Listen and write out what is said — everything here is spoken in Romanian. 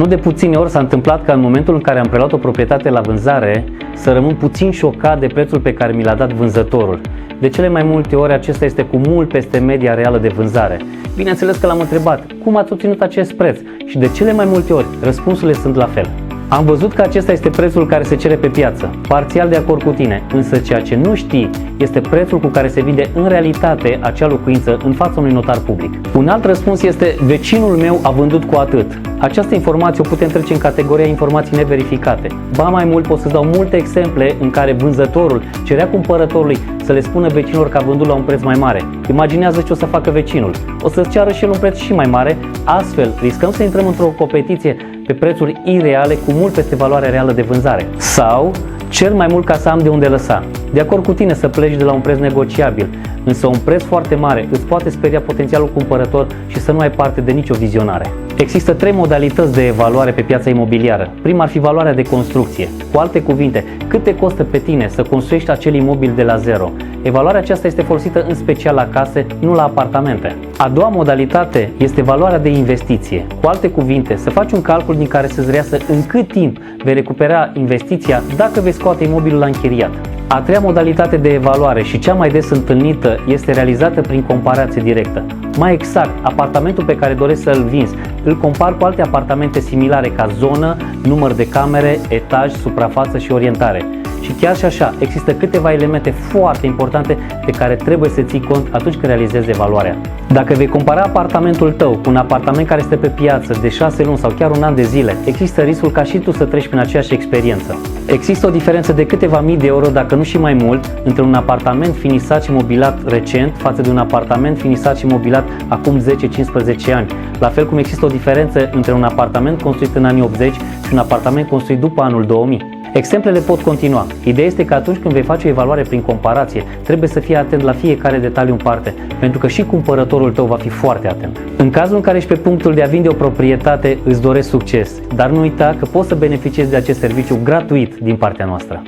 Nu de puține ori s-a întâmplat ca în momentul în care am preluat o proprietate la vânzare să rămân puțin șocat de prețul pe care mi l-a dat vânzătorul. De cele mai multe ori acesta este cu mult peste media reală de vânzare. Bineînțeles că l-am întrebat cum ați obținut acest preț și de cele mai multe ori răspunsurile sunt la fel. Am văzut că acesta este prețul care se cere pe piață, parțial de acord cu tine, însă ceea ce nu știi este prețul cu care se vinde în realitate acea locuință în fața unui notar public. Un alt răspuns este vecinul meu a vândut cu atât. Această informație o putem trece în categoria informații neverificate. Ba mai mult, pot să-ți dau multe exemple în care vânzătorul cerea cumpărătorului să le spună vecinilor că a vândut la un preț mai mare. Imaginează ce o să facă vecinul. O să-ți ceară și el un preț și mai mare, astfel riscăm să intrăm într-o competiție pe prețuri ireale cu mult peste valoarea reală de vânzare. Sau cer mai mult ca să am de unde lăsa. De acord cu tine să pleci de la un preț negociabil, însă un preț foarte mare îți poate speria potențialul cumpărător și să nu ai parte de nicio vizionare. Există 3 modalități de evaluare pe piața imobiliară. Prima ar fi valoarea de construcție. Cu alte cuvinte, cât te costă pe tine să construiești acel imobil de la zero. Evaluarea aceasta este folosită în special la case, nu la apartamente. A doua modalitate este valoarea de investiție. Cu alte cuvinte, să faci un calcul din care să-ți reiasă în cât timp vei recupera investiția dacă vei scoate imobilul la închiriat. A treia modalitate de evaluare și cea mai des întâlnită este realizată prin comparație directă. Mai exact, apartamentul pe care dorești să-l vinzi îl compari cu alte apartamente similare ca zonă, număr de camere, etaj, suprafață și orientare. Și chiar și așa, există câteva elemente foarte importante de care trebuie să ții cont atunci când realizezi evaluarea. Dacă vei compara apartamentul tău cu un apartament care este pe piață de 6 luni sau chiar un an de zile, există riscul ca și tu să treci prin aceeași experiență. Există o diferență de câteva mii de euro, dacă nu și mai mult, între un apartament finisat și mobilat recent față de un apartament finisat și mobilat acum 10-15 ani. La fel cum există o diferență între un apartament construit în anii 80 și un apartament construit după anul 2000. Exemplele pot continua. Ideea este că atunci când vei face o evaluare prin comparație, trebuie să fii atent la fiecare detaliu în parte, pentru că și cumpărătorul tău va fi foarte atent. În cazul în care ești pe punctul de a vinde o proprietate, îți doresc succes, dar nu uita că poți să beneficiezi de acest serviciu gratuit din partea noastră.